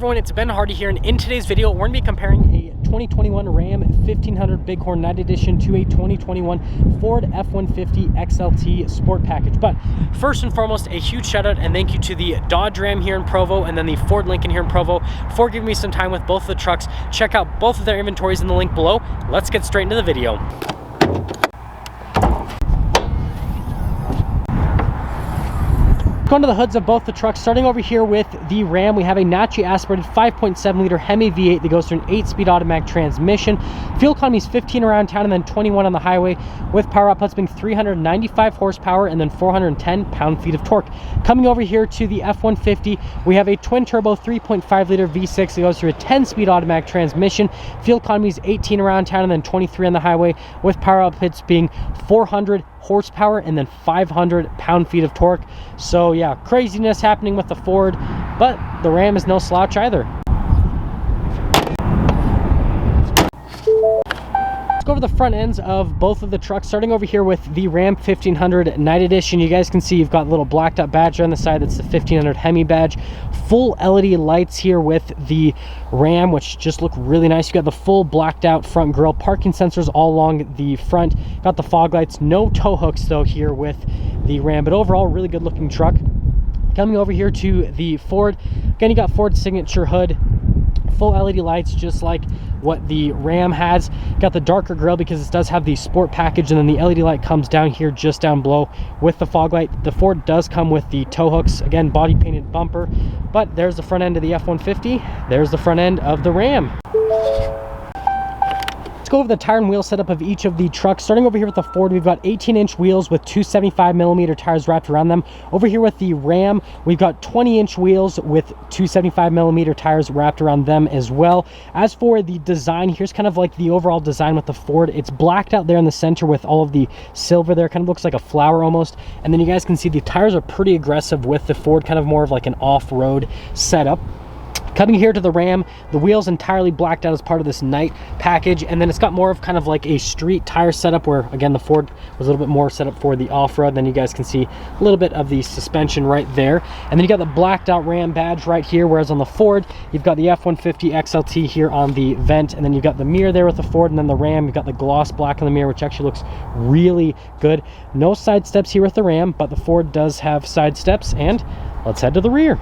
everyone, it's Ben Hardy here, and in today's video we're going to be comparing a 2021 Ram 1500 Bighorn Night Edition to a 2021 Ford F-150 XLT Sport Package. But first and foremost, a huge shout out and thank you to the Dodge Ram here in Provo and then the Ford Lincoln here in Provo for giving me some time with both of the trucks. Check out both of their inventories in the link below. Let's get straight into the video. Going to the hoods of both the trucks, starting over here with the Ram, we have a naturally aspirated 5.7 liter Hemi V8 that goes through an 8-speed automatic transmission. Fuel economy is 15 around town and then 21 on the highway, with power outputs being 395 horsepower and then 410 pound-feet of torque. Coming over here to the F-150, we have a twin-turbo 3.5 liter V6 that goes through a 10-speed automatic transmission. Fuel economy is 18 around town and then 23 on the highway, with power outputs being 400 horsepower and then 500 pound-feet of torque. So yeah, craziness happening with the Ford, but the Ram is no slouch either. Let's go over the front ends of both of the trucks, starting over here with the Ram 1500 Night Edition. You guys can see you've got a little blacked out badge on the side. That's the 1500 Hemi badge. Full LED lights here with the Ram, which just look really nice. You got the full blacked out front grille, parking sensors all along the front, got the fog lights, no tow hooks though here with the Ram, but overall really good looking truck. Coming over here to the Ford, again you got Ford signature hood, full LED lights just like what the Ram has. Got the darker grille because this does have the sport package, and then the LED light comes down here just down below with the fog light. The Ford does come with the tow hooks, again body painted bumper. But there's the front end of the F-150, there's the front end of the Ram. Let's go over the tire and wheel setup of each of the trucks. Starting over here with the Ford, we've got 18-inch wheels with 275mm tires wrapped around them. Over here with the Ram, we've got 20-inch wheels with 275mm tires wrapped around them as well. As for the design, here's kind of like the overall design with the Ford. It's blacked out there in the center with all of the silver there, kind of looks like a flower almost. And then you guys can see the tires are pretty aggressive with the Ford, kind of more of like an off-road setup. Coming here to the Ram, the wheels entirely blacked out as part of this night package, and then it's got more of kind of like a street tire setup where, again, the Ford was a little bit more set up for the off-road. Then you guys can see a little bit of the suspension right there. And then you got the blacked out Ram badge right here, whereas on the Ford, you've got the F-150 XLT here on the vent, and then you've got the mirror there with the Ford, and then the Ram, you've got the gloss black on the mirror, which actually looks really good. No side steps here with the Ram, but the Ford does have side steps, and let's head to the rear.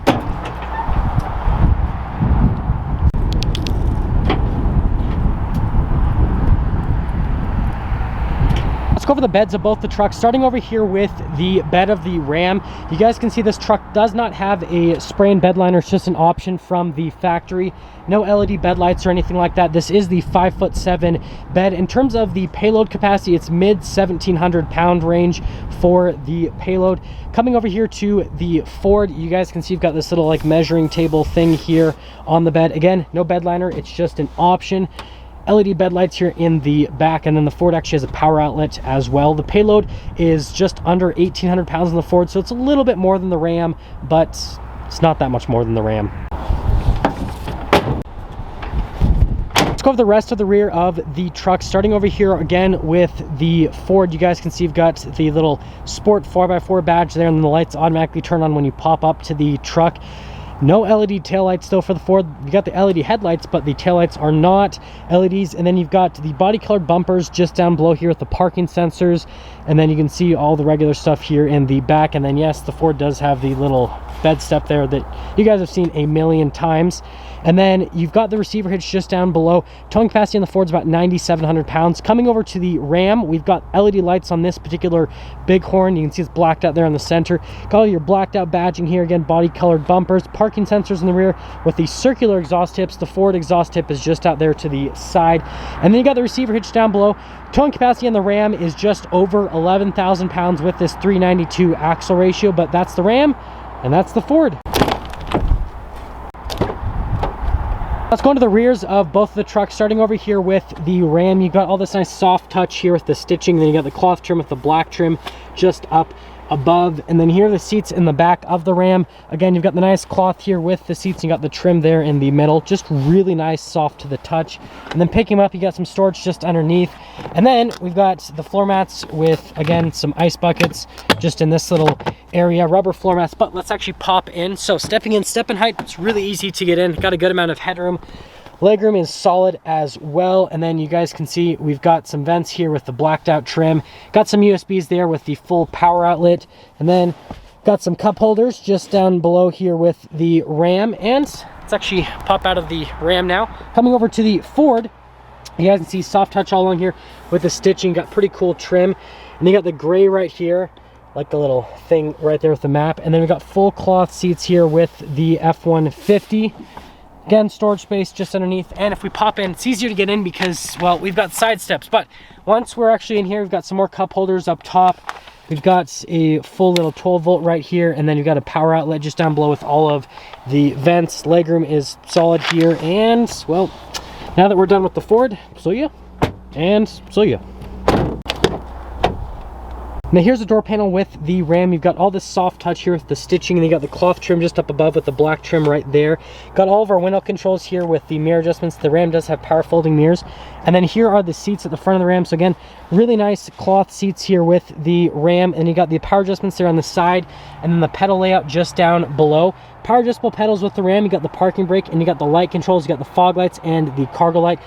Let's go over the beds of both the trucks, starting over here with the bed of the Ram. You guys can see this truck does not have a spray-in bed liner. It's just an option from the factory. No LED bed lights or anything like that. This is the 5'7" bed. In terms of the payload capacity, it's mid 1,700 pound range for the payload. Coming over here to the Ford, you guys can see you've got this little like measuring table thing here on the bed. Again, no bed liner, it's just an option. LED bed lights here in the back, and then the Ford actually has a power outlet as well. The payload is just under 1,800 pounds on the Ford, so it's a little bit more than the Ram, but it's not that much more than the Ram. Let's go over the rest of the rear of the truck, starting over here again with the Ford. You guys can see you've got the little Sport 4x4 badge there, and then the lights automatically turn on when you pop up to the truck. No LED taillights though for the Ford. You got the LED headlights, but the taillights are not LEDs. And then you've got the body colored bumpers just down below here with the parking sensors. And then you can see all the regular stuff here in the back. And then yes, the Ford does have the little bed step there that you guys have seen a million times. And then you've got the receiver hitch just down below. Towing capacity on the Ford's about 9,700 pounds. Coming over to the Ram, we've got LED lights on this particular Bighorn. You can see it's blacked out there in the center. Got all your blacked out badging here. Again, body colored bumpers, parking sensors in the rear with the circular exhaust tips. The Ford exhaust tip is just out there to the side. And then you got the receiver hitch down below. Towing capacity on the Ram is just over 11,000 pounds with this 392 axle ratio, but that's the Ram and that's the Ford. Let's go into the rears of both of the trucks, starting over here with the Ram. You got all this nice soft touch here with the stitching, then you got the cloth trim with the black trim just up above. And then here are the seats in the back of the Ram. Again, you've got the nice cloth here with the seats. You got the trim there in the middle, just really nice, soft to the touch. And then picking them up, you got some storage just underneath. And then we've got the floor mats with, again, some ice buckets just in this little area, rubber floor mats. But let's actually pop in. So stepping in, step in height, it's really easy to get in. Got a good amount of headroom. Legroom is solid as well. And then you guys can see we've got some vents here with the blacked out trim. Got some USBs there with the full power outlet. And then got some cup holders just down below here with the Ram. And let's actually pop out of the Ram now. Coming over to the Ford, you guys can see soft touch all along here with the stitching. Got pretty cool trim. And you got the gray right here, like the little thing right there with the map. And then we got full cloth seats here with the F-150. Again, storage space just underneath. And if we pop in, it's easier to get in because, well, we've got side steps. But once we're actually in here, we've got some more cup holders up top. We've got a full little 12 volt right here. And then you've got a power outlet just down below with all of the vents. Legroom is solid here. And, well, now that we're done with the Ford, so yeah, and so yeah. Now here's the door panel with the Ram. You've got all this soft touch here with the stitching, and you got the cloth trim just up above with the black trim right there. Got all of our window controls here with the mirror adjustments. The Ram does have power folding mirrors. And then here are the seats at the front of the Ram. So again, really nice cloth seats here with the Ram. And you got the power adjustments there on the side, and then the pedal layout just down below. Power adjustable pedals with the Ram. You got the parking brake, and you got the light controls. You got the fog lights and the cargo light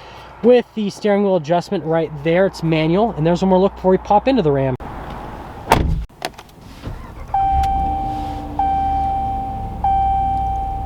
with the steering wheel adjustment right there. It's manual. And there's one more look before we pop into the Ram.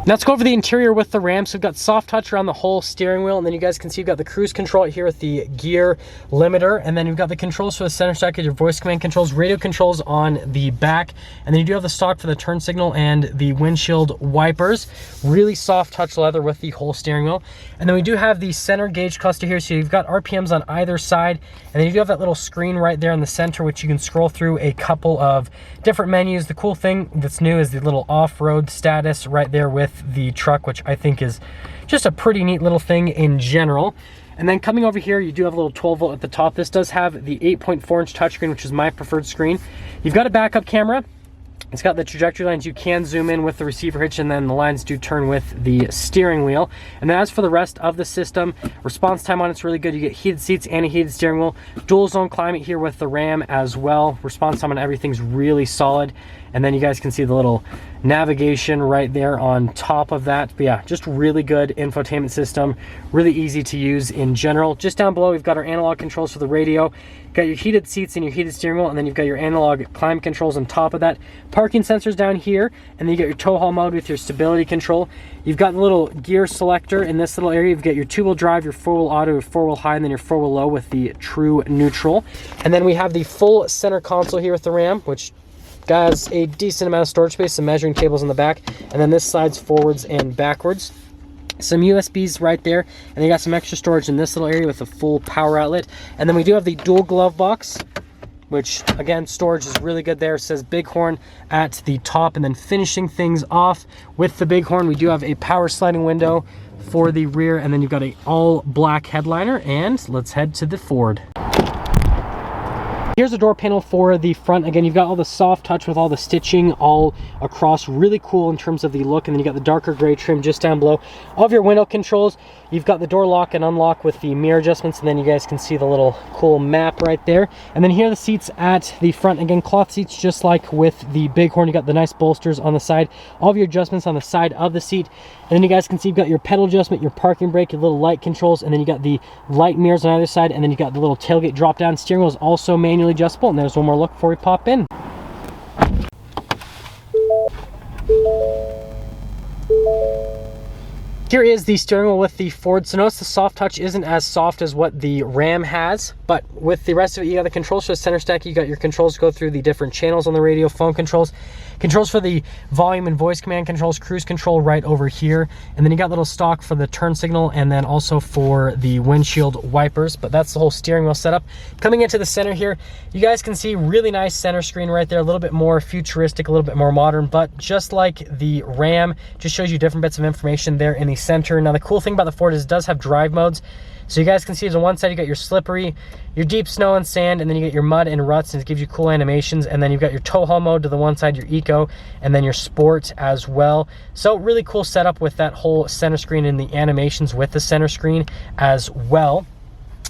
Now let's go over the interior with the Ram. So we've got soft touch around the whole steering wheel, and then you guys can see you've got the cruise control here with the gear limiter, and then you've got the controls for the center stack, your voice command controls, radio controls on the back, and then you do have the stock for the turn signal and the windshield wipers. Really soft touch leather with the whole steering wheel. And then we do have the center gauge cluster here, so you've got RPMs on either side, and then you do have that little screen right there in the center, which you can scroll through a couple of different menus. The cool thing that's new is the little off-road status right there with the truck, which I think is just a pretty neat little thing in general. And then coming over here, you do have a little 12 volt at the top. This does have the 8.4-inch touchscreen, which is my preferred screen. You've got a backup camera. It's got the trajectory lines. You can zoom in with the receiver hitch, and then the lines do turn with the steering wheel. And then as for the rest of the system, response time on it's really good. You get heated seats and a heated steering wheel. Dual zone climate here with the Ram as well. Response time on everything's really solid. And then you guys can see the little navigation right there on top of that. But yeah, just really good infotainment system. Really easy to use in general. Just down below, we've got our analog controls for the radio. Got your heated seats and your heated steering wheel, and then you've got your analog climate controls on top of that. Parking sensors down here, and then you got your tow haul mode with your stability control. You've got the little gear selector in this little area. You've got your two-wheel drive, your four-wheel auto, your four-wheel high, and then your four-wheel low with the true neutral. And then we have the full center console here with the Ram, which has a decent amount of storage space, some measuring tables in the back, and then this slides forwards and backwards. Some USBs right there, and you got some extra storage in this little area with a full power outlet. And then we do have the dual glove box, which again, storage is really good there. It says Bighorn at the top. And then finishing things off with the Bighorn, we do have a power sliding window for the rear, and then you've got a all black headliner. And let's head to the Ford. Here's the door panel for the front. Again, you've got all the soft touch with all the stitching all across. Really cool in terms of the look. And then you got the darker gray trim just down below. All of your window controls. You've got the door lock and unlock with the mirror adjustments. And then you guys can see the little cool map right there. And then here are the seats at the front. Again, cloth seats just like with the Bighorn. You got the nice bolsters on the side. All of your adjustments on the side of the seat. And then you guys can see you've got your pedal adjustment, your parking brake, your little light controls. And then you got the light mirrors on either side. And then you got the little tailgate drop down. Steering wheel is also manually adjustable. And there's one more look before we pop in. Here is the steering wheel with the Ford. So notice the soft touch isn't as soft as what the Ram has, but with the rest of it, you got the controls for the center stack. You got your controls to go through the different channels on the radio, phone controls, controls for the volume and voice command controls, cruise control right over here. And then you got little stock for the turn signal, and then also for the windshield wipers. But that's the whole steering wheel setup. Coming into the center here, you guys can see really nice center screen right there, a little bit more futuristic, a little bit more modern, but just like the Ram, just shows you different bits of information there in the center. Now the cool thing about the Ford is it does have drive modes. So you guys can see on one side you got your slippery, your deep snow and sand, and then you get your mud and ruts, and it gives you cool animations. And then you've got your tow haul mode to the one side, your eco, and then your sport as well. So really cool setup with that whole center screen and the animations with the center screen as well.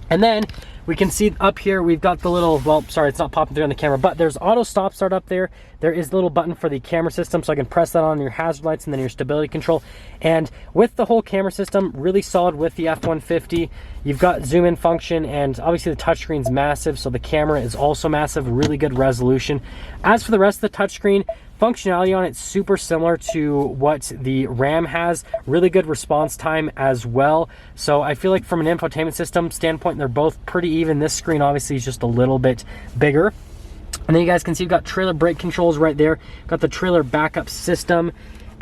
And then we can see up here, we've got the little, well, sorry, it's not popping through on the camera, but there's auto stop start up there. There is a little button for the camera system, so I can press that on your hazard lights and then your stability control. And with the whole camera system, really solid with the F-150. You've got zoom in function, and obviously the touchscreen's massive, so the camera is also massive, really good resolution. As for the rest of the touchscreen, functionality on it super similar to what the Ram has. Really good response time as well. So I feel like from an infotainment system standpoint, they're both pretty even. This screen obviously is just a little bit bigger. And then you guys can see you've got trailer brake controls right there. Got the trailer backup system.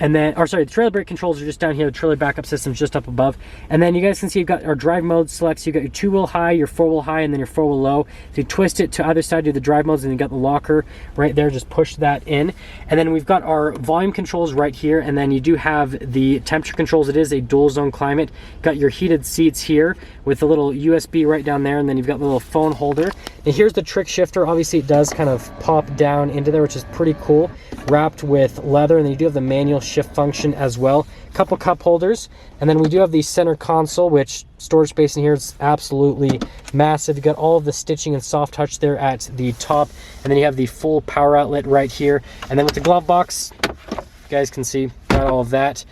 And then, or sorry, the trailer brake controls are just down here. The trailer backup system's just up above. And then you guys can see you've got our drive mode selects. You've got your 2-wheel high, your 4-wheel high, and then your 4-wheel low. If you twist it to either side, do the drive modes, and you got the locker right there. Just push that in. And then we've got our volume controls right here. And then you do have the temperature controls. It is a dual zone climate. Got your heated seats here with a little USB right down there. And then you've got the little phone holder. And here's the trick shifter. Obviously it does kind of pop down into there, which is pretty cool. Wrapped with leather. And then you do have the manual shift function as well. Couple cup holders, and then we do have the center console, which storage space in here is absolutely massive. You got all of the stitching and soft touch there at the top, and then you have the full power outlet right here. And then with the glove box, you guys can see got all of that.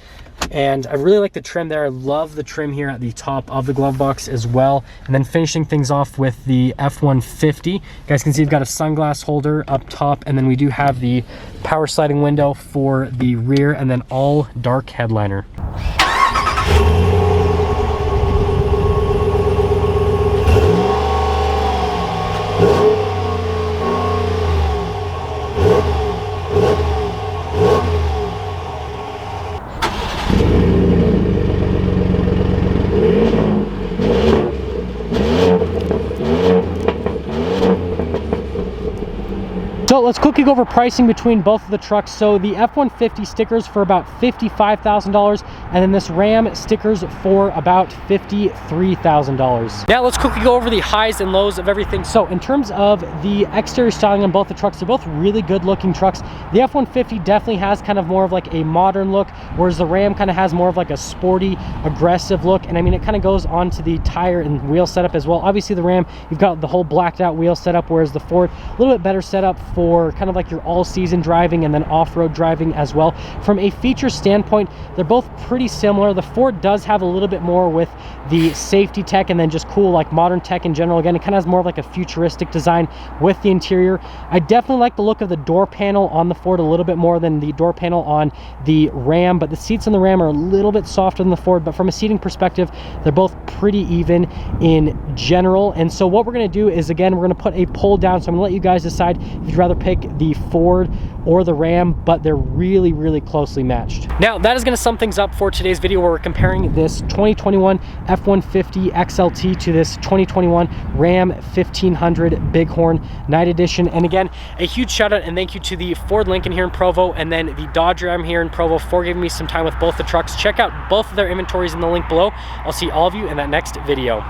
And I really like the trim there. I love the trim here at the top of the glove box as well. And then finishing things off with the F-150. You guys can see you've got a sunglass holder up top, and then we do have the power sliding window for the rear, and then all dark headliner. So let's quickly go over pricing between both of the trucks. So the F-150 stickers for about $55,000, and then this Ram stickers for about $53,000. Now let's quickly go over the highs and lows of everything. So in terms of the exterior styling on both the trucks, they're both really good looking trucks. The F-150 definitely has kind of more of like a modern look, whereas the Ram kind of has more of like a sporty, aggressive look. And I mean, it kind of goes onto the tire and wheel setup as well. Obviously the Ram, you've got the whole blacked out wheel setup, whereas the Ford, a little bit better setup for kind of like your all-season driving and then off-road driving as well. From a feature standpoint, they're both pretty similar. The Ford does have a little bit more with the safety tech and then just cool like modern tech in general. Again, it kind of has more of like a futuristic design with the interior. I definitely like the look of the door panel on the Ford a little bit more than the door panel on the Ram, but the seats in the Ram are a little bit softer than the Ford. But from a seating perspective, they're both pretty even in general. And so what we're going to do is, again, we're going to put a poll down. So I'm going to let you guys decide if you'd rather pick the Ford or the Ram, but they're really, really closely matched. Now, that is going to sum things up for today's video, where we're comparing this 2021 F-150 XLT to this 2021 Ram 1500 Bighorn Night Edition. And again, a huge shout out and thank you to the Ford Lincoln here in Provo and then the Dodge Ram here in Provo for giving me some time with both the trucks. Check out both of their inventories in the link below. I'll see all of you in that next video.